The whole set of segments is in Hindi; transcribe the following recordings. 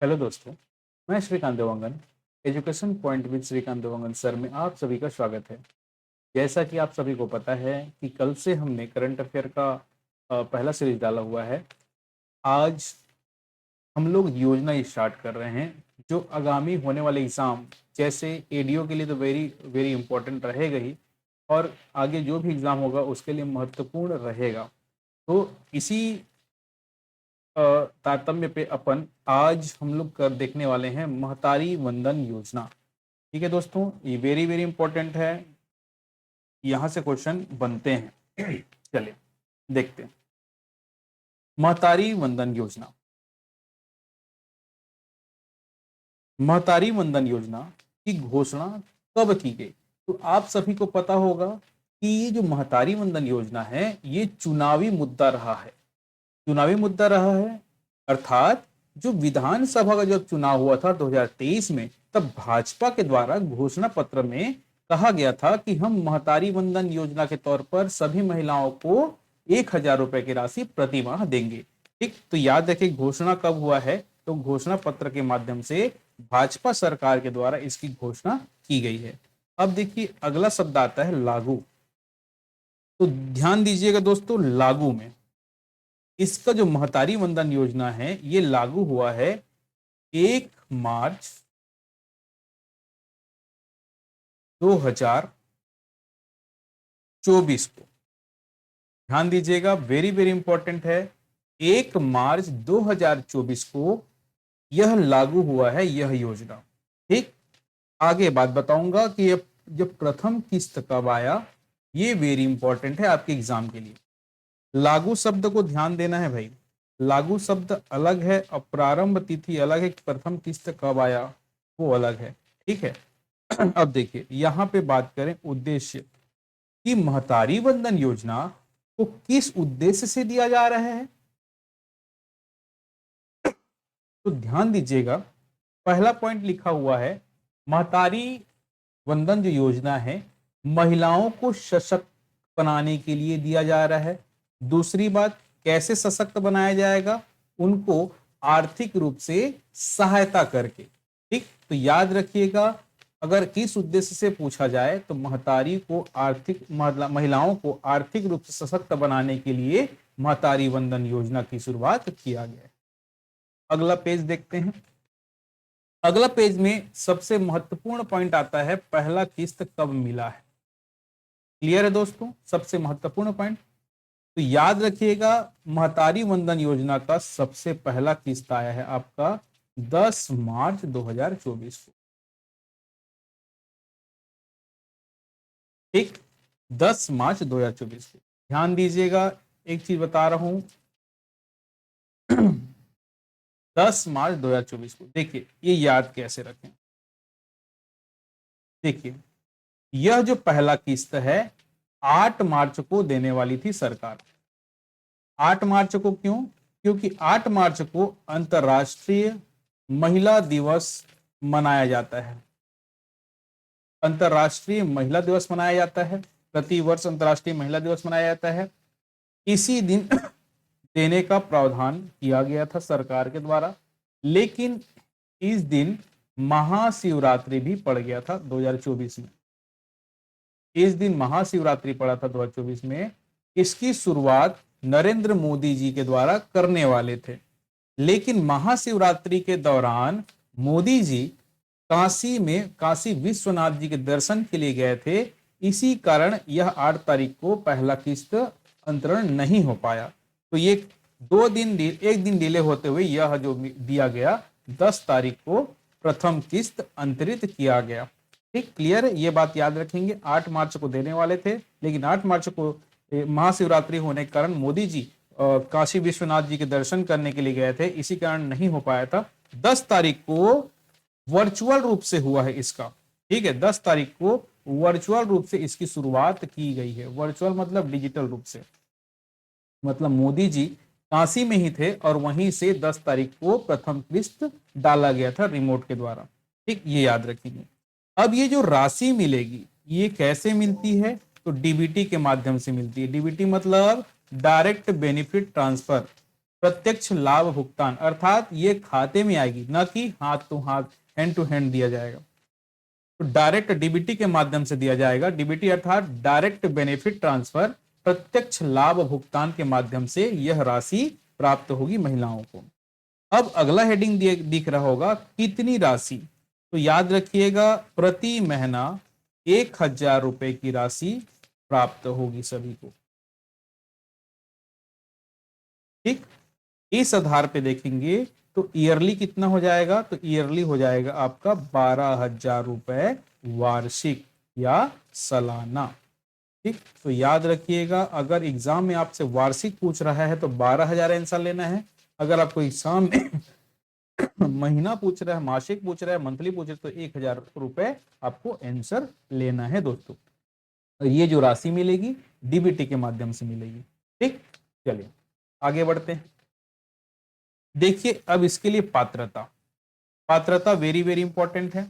हेलो दोस्तों, मैं Shrikant Dewangan. Education point with Shrikant Dewangan sir में आप सभी का स्वागत है। जैसा कि आप सभी को पता है कि कल से हमने करंट अफेयर का पहला सीरीज डाला हुआ है। आज हम लोग योजना स्टार्ट कर रहे हैं जो आगामी होने वाले एग्ज़ाम, जैसे एडीओ के लिए तो वेरी वेरी इंपॉर्टेंट रहेगा ही, और आगे जो भी एग्ज़ाम होगा उसके लिए महत्वपूर्ण रहेगा। तो इसी तारतम्य पे अपन आज हम लोग कर देखने वाले हैं महतारी वंदन योजना। ठीक है दोस्तों, ये वेरी वेरी इंपॉर्टेंट है। यहाँ से क्वेश्चन बनते हैं। चलिए देखते हैं। महतारी वंदन योजना। महतारी वंदन योजना की घोषणा कब की गई? तो आप सभी को पता होगा कि ये जो महतारी वंदन योजना है ये चुनावी मुद्दा रहा है। चुनावी मुद्दा रहा है अर्थात जो विधानसभा का जब चुनाव हुआ था 2023 में, तब भाजपा के द्वारा घोषणा पत्र में कहा गया था कि हम महतारी वंदन योजना के तौर पर सभी महिलाओं को 1,000 रुपए की राशि प्रति माह देंगे। ठीक, तो याद रखिए घोषणा कब हुआ है, तो घोषणा पत्र के माध्यम से भाजपा सरकार के द्वारा इसकी घोषणा की गई है। अब देखिए अगला शब्द आता है लागू। तो ध्यान दीजिएगा दोस्तों, लागू में इसका जो महतारी वंदन योजना है ये लागू हुआ है 1 मार्च 2024 को। ध्यान दीजिएगा, वेरी वेरी इंपॉर्टेंट है। 1 मार्च 2024 को यह लागू हुआ है यह योजना। ठीक, आगे बात बताऊंगा कि ये जब प्रथम किस्त कब आया, ये वेरी इंपॉर्टेंट है आपके एग्जाम के लिए। लागू शब्द को ध्यान देना है भाई। लागू शब्द अलग है और प्रारंभ तिथि अलग है। प्रथम किस्त कब आया वो अलग है। ठीक है। अब देखिए यहां पे बात करें उद्देश्य कि महतारी वंदन योजना को किस उद्देश्य से दिया जा रहा है, तो ध्यान दीजिएगा। पहला पॉइंट लिखा हुआ है महतारी वंदन जो योजना है महिलाओं को सशक्त बनाने के लिए दिया जा रहा है। दूसरी बात, कैसे सशक्त बनाया जाएगा? उनको आर्थिक रूप से सहायता करके। ठीक, तो याद रखिएगा, अगर किस उद्देश्य से पूछा जाए तो महतारी को महिलाओं को आर्थिक रूप से सशक्त बनाने के लिए महतारी वंदन योजना की शुरुआत किया गया है। अगला पेज देखते हैं। अगला पेज में सबसे महत्वपूर्ण पॉइंट आता है पहला किस्त कब मिला है। क्लियर है दोस्तों, सबसे महत्वपूर्ण पॉइंट। तो याद रखिएगा महतारी वंदन योजना का सबसे पहला किस्त आया है आपका 10 मार्च 2024 को। ठीक, 10 मार्च 2024 को। ध्यान दीजिएगा, एक चीज बता रहा हूं। 10 मार्च 2024 को देखिए ये याद कैसे रखें। देखिए यह जो पहला किस्त है 8 मार्च को देने वाली थी सरकार। 8 मार्च को क्यों? क्योंकि 8 मार्च को अंतर्राष्ट्रीय महिला दिवस मनाया जाता है। अंतर्राष्ट्रीय महिला दिवस मनाया जाता है, प्रति वर्ष अंतर्राष्ट्रीय महिला दिवस मनाया जाता है। इसी दिन देने का प्रावधान किया गया था सरकार के द्वारा, लेकिन इस दिन महाशिवरात्रि भी पड़ गया था 2024 में। इस दिन महाशिवरात्रि पड़ा था 2024 में। इसकी शुरुआत नरेंद्र मोदी जी के द्वारा करने वाले थे, लेकिन महाशिवरात्रि के दौरान मोदी जी काशी में काशी विश्वनाथ जी के दर्शन के लिए गए थे। इसी कारण यह 8 तारीख को पहला किस्त अंतरण नहीं हो पाया। तो ये 2 दिन एक दिन डिले होते हुए यह जो दिया गया 10 तारीख को प्रथम किस्त अंतरित किया गया। ठीक, क्लियर है, ये बात याद रखेंगे। 8 मार्च को देने वाले थे, लेकिन 8 मार्च को महाशिवरात्रि होने के कारण मोदी जी काशी विश्वनाथ जी के दर्शन करने के लिए गए थे, इसी कारण नहीं हो पाया था। 10 तारीख को वर्चुअल रूप से हुआ है इसका। ठीक है, 10 तारीख को वर्चुअल रूप से इसकी शुरुआत की गई है। वर्चुअल मतलब डिजिटल रूप से, मतलब मोदी जी काशी में ही थे और वहीं से 10 तारीख को प्रथम किस्त डाला गया था रिमोट के द्वारा। ठीक, ये याद रखेंगे। अब ये जो राशि मिलेगी ये कैसे मिलती है? तो डीबीटी के माध्यम से मिलती है। डीबीटी मतलब डायरेक्ट बेनिफिट ट्रांसफर। प्रत्यक्ष लाभ भुगतान, अर्थात ये खाते में आएगी, ना कि हाथ टू हाथ, हैंड टू हैंड दिया जाएगा। तो डायरेक्ट डीबीटी के माध्यम से दिया जाएगा। डीबीटी अर्थात डायरेक्ट बेनिफिट ट्रांसफर, प्रत्यक्ष लाभ भुगतान के माध्यम से यह राशि प्राप्त होगी महिलाओं को। अब अगला हेडिंग दिख रहा होगा कितनी राशि, तो याद रखिएगा प्रति महीना 1,000 रुपए की राशि प्राप्त होगी सभी को। ठीक, इस आधार पे देखेंगे तो ईयरली कितना हो जाएगा, तो ईयरली हो जाएगा आपका 12,000 रुपए वार्षिक या सालाना। ठीक, तो याद रखिएगा अगर एग्जाम में आपसे वार्षिक पूछ रहा है तो 12,000 आंसर लेना है। अगर आपको एग्जाम में महीना पूछ रहा है, मासिक पूछ रहा है, मंथली पूछ रहा है, तो 1,000 रुपए आपको आंसर लेना है दोस्तों। ये जो राशि मिलेगी डीबीटी के माध्यम से मिलेगी। ठीक, चलिए आगे बढ़ते हैं। देखिए अब इसके लिए पात्रता, पात्रता वेरी वेरी इंपॉर्टेंट है।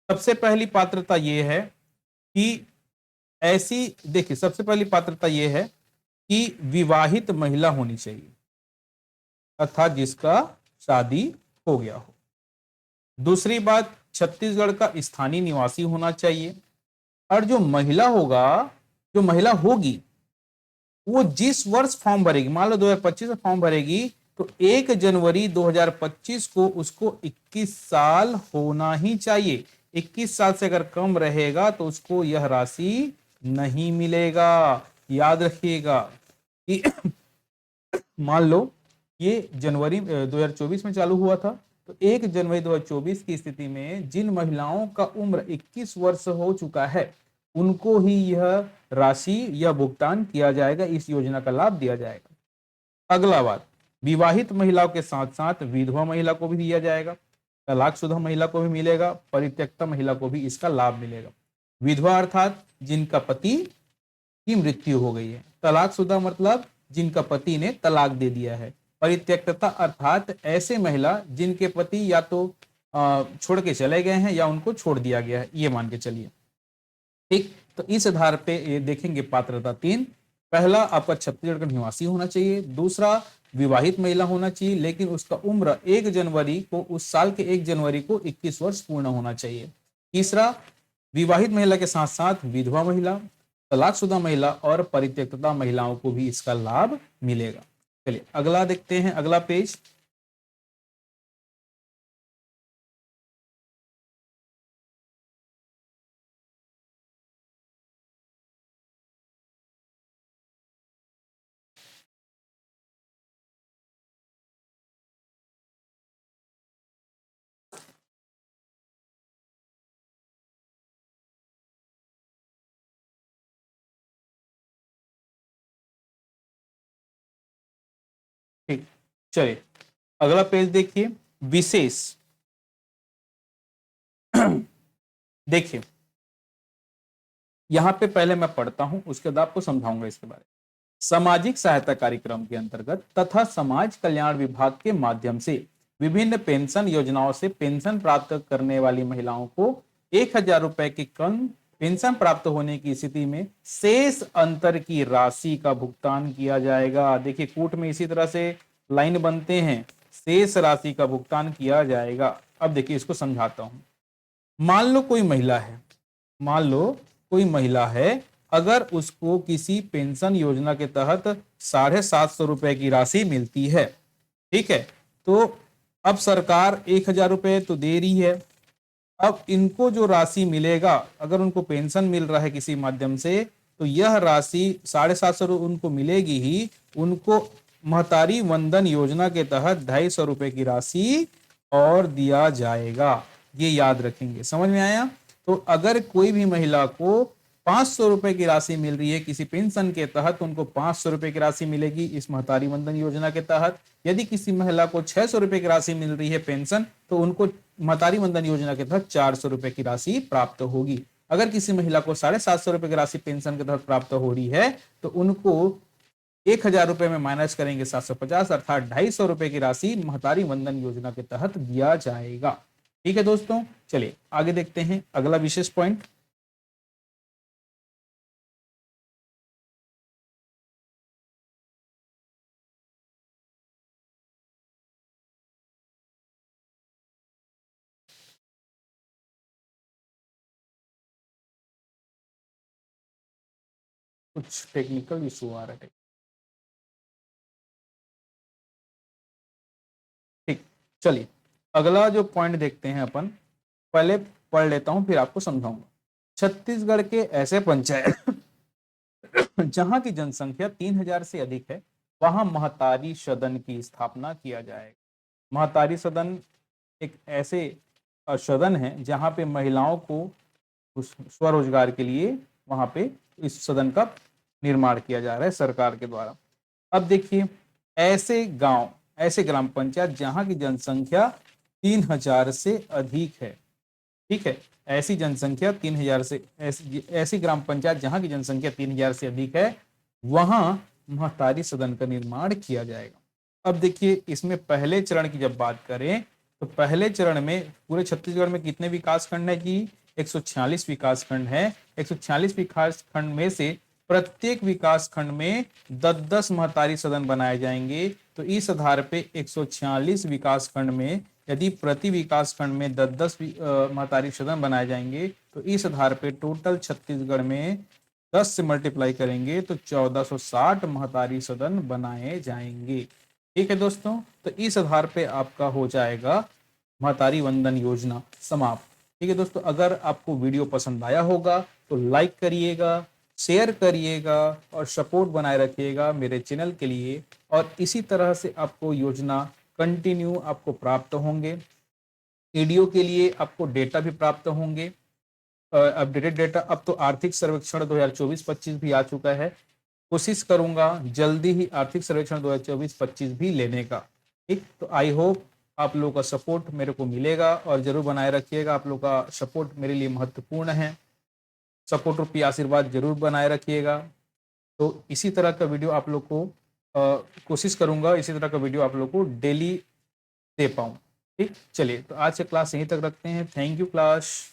सबसे पहली पात्रता यह है कि ऐसी, देखिए सबसे पहली पात्रता यह है कि विवाहित महिला होनी चाहिए, अर्थात जिसका शादी हो गया हो। दूसरी बात, छत्तीसगढ़ का स्थानीय निवासी होना चाहिए। और जो महिला होगा, जो महिला होगी, वो जिस वर्ष फॉर्म भरेगी, मान लो 2025 में फॉर्म भरेगी, तो 1 जनवरी 2025 को उसको 21 साल होना ही चाहिए। 21 साल से अगर कम रहेगा तो उसको यह राशि नहीं मिलेगा। याद रखिएगा कि मान लो ये जनवरी 2024 में चालू हुआ था, तो 1 जनवरी 2024 की स्थिति में जिन महिलाओं का उम्र 21 वर्ष हो चुका है उनको ही यह राशि या भुगतान किया जाएगा, इस योजना का लाभ दिया जाएगा। अगला बात, विवाहित महिलाओं के साथ साथ विधवा महिला को भी दिया जाएगा, तलाकशुदा महिला को भी मिलेगा, परित्यक्ता महिला को भी इसका लाभ मिलेगा। विधवा अर्थात जिनका पति की मृत्यु हो गई है, तलाकशुदा मतलब जिनका पति ने तलाक दे दिया है, परित्यक्तता अर्थात ऐसे महिला जिनके पति या तो छोड़ के चले गए हैं या उनको छोड़ दिया गया है, ये मान के चलिए। ठीक, तो इस आधार पे ये देखेंगे पात्रता 3, पहला आपका छत्तीसगढ़ का निवासी होना चाहिए, दूसरा विवाहित महिला होना चाहिए लेकिन उसका उम्र 1 जनवरी को, उस साल के 1 जनवरी को 21 वर्ष पूर्ण होना चाहिए, तीसरा विवाहित महिला के साथ साथ विधवा महिला, तलाकशुदा महिला और परित्यक्तता महिलाओं को भी इसका लाभ मिलेगा। चलिए अगला देखते हैं, अगला पेज। ठीक, चलिए अगला पेज देखिए, विशेष। देखिए यहां पे पहले मैं पढ़ता हूं, उसके बाद आपको समझाऊंगा इसके बारे में। सामाजिक सहायता कार्यक्रम के अंतर्गत तथा समाज कल्याण विभाग के माध्यम से विभिन्न पेंशन योजनाओं से पेंशन प्राप्त करने वाली महिलाओं को 1,000 रुपए की कम पेंशन प्राप्त होने की स्थिति में शेष अंतर की राशि का भुगतान किया जाएगा। देखिए कूट में इसी तरह से लाइन बनते हैं, शेष राशि का भुगतान किया जाएगा। अब देखिए इसको समझाता हूं। मान लो कोई महिला है, मान लो कोई महिला है, अगर उसको किसी पेंशन योजना के तहत 750 रुपए की राशि मिलती है, ठीक है, तो अब सरकार 1,000 रुपए तो दे रही है। अब इनको जो राशि मिलेगा, अगर उनको पेंशन मिल रहा है किसी माध्यम से, तो यह राशि 750 उनको मिलेगी ही। उनको महतारी वंदन योजना के तहत 250 रुपए की राशि और दिया जाएगा। ये याद रखेंगे, समझ में आया। तो अगर कोई भी महिला को 500 रुपए की राशि मिल रही है किसी पेंशन के तहत, उनको 500 रुपए की राशि मिलेगी इस महतारी वंदन योजना के तहत। यदि किसी महिला को 600 रुपए की राशि मिल रही है पेंशन, तो उनको महतारी वंदन योजना के तहत 400 रुपए की राशि प्राप्त होगी। अगर किसी महिला को 750 रुपए की राशि पेंशन के तहत प्राप्त हो रही है, तो उनको 1,000 रुपए में माइनस करेंगे 750, अर्थात 250 रुपए की राशि महतारी वंदन योजना के तहत दिया जाएगा। ठीक है दोस्तों, चलिए आगे देखते हैं अगला विशेष पॉइंट। कुछ टेक्निकल इशू आ रहा है। ठीक, चलिए अगला जो पॉइंट देखते हैं अपन, पहले पढ़ लेता हूं फिर आपको समझाऊंगा। छत्तीसगढ़ के ऐसे पंचायत जहां की जनसंख्या 3000 से अधिक है, वहां महतारी सदन की स्थापना किया जाएगा। महतारी सदन एक ऐसे सदन है जहां पे महिलाओं को स्वरोजगार के लिए वहां पे इस सदन का निर्माण किया जा रहा है सरकार के द्वारा। अब देखिए, ऐसे गांव, ऐसे ग्राम पंचायत जहां की जनसंख्या 3000 से अधिक है, ठीक है, ऐसी जनसंख्या 3000 से, ऐसी ग्राम पंचायत जहां की जनसंख्या 3000 से अधिक है, वहां महतारी सदन का निर्माण किया जाएगा। अब देखिए, इसमें पहले चरण की जब बात करें तो पहले चरण में पूरे छत्तीसगढ़ में कितने विकास खंड है कि 146 विकास खंड है। 146 विकास खंड में से प्रत्येक विकास खंड में 10-10 महतारी सदन बनाए जाएंगे। तो इस आधार पे 146 विकास खंड में यदि प्रति विकास खंड में 10-10 महतारी सदन बनाए जाएंगे तो इस आधार पे टोटल छत्तीसगढ़ में 10 से मल्टीप्लाई करेंगे तो 1460 महतारी सदन बनाए जाएंगे। ठीक है दोस्तों, तो इस आधार पे आपका हो जाएगा महतारी वंदन योजना समाप्त। ठीक है दोस्तों, अगर आपको वीडियो पसंद आया होगा तो लाइक करिएगा, शेयर करिएगा और सपोर्ट बनाए रखिएगा मेरे चैनल के लिए। और इसी तरह से आपको योजना कंटिन्यू आपको प्राप्त होंगे। वीडियो के लिए आपको डेटा भी प्राप्त होंगे, अपडेटेड डेटा। अब तो आर्थिक सर्वेक्षण 2024-25 भी आ चुका है। कोशिश करूंगा जल्दी ही आर्थिक सर्वेक्षण 2024-25 भी लेने का। ठीक, तो आई होप आप लोगों का सपोर्ट मेरे को मिलेगा और जरूर बनाए रखिएगा। आप लोगों का सपोर्ट मेरे लिए महत्वपूर्ण है। सपोर्ट रूपी आशीर्वाद जरूर बनाए रखिएगा। तो इसी तरह का वीडियो आप लोग को कोशिश करूंगा, इसी तरह का वीडियो आप लोग को डेली दे पाऊं। ठीक, चलिए तो आज से क्लास यहीं तक रखते हैं। Thank you class.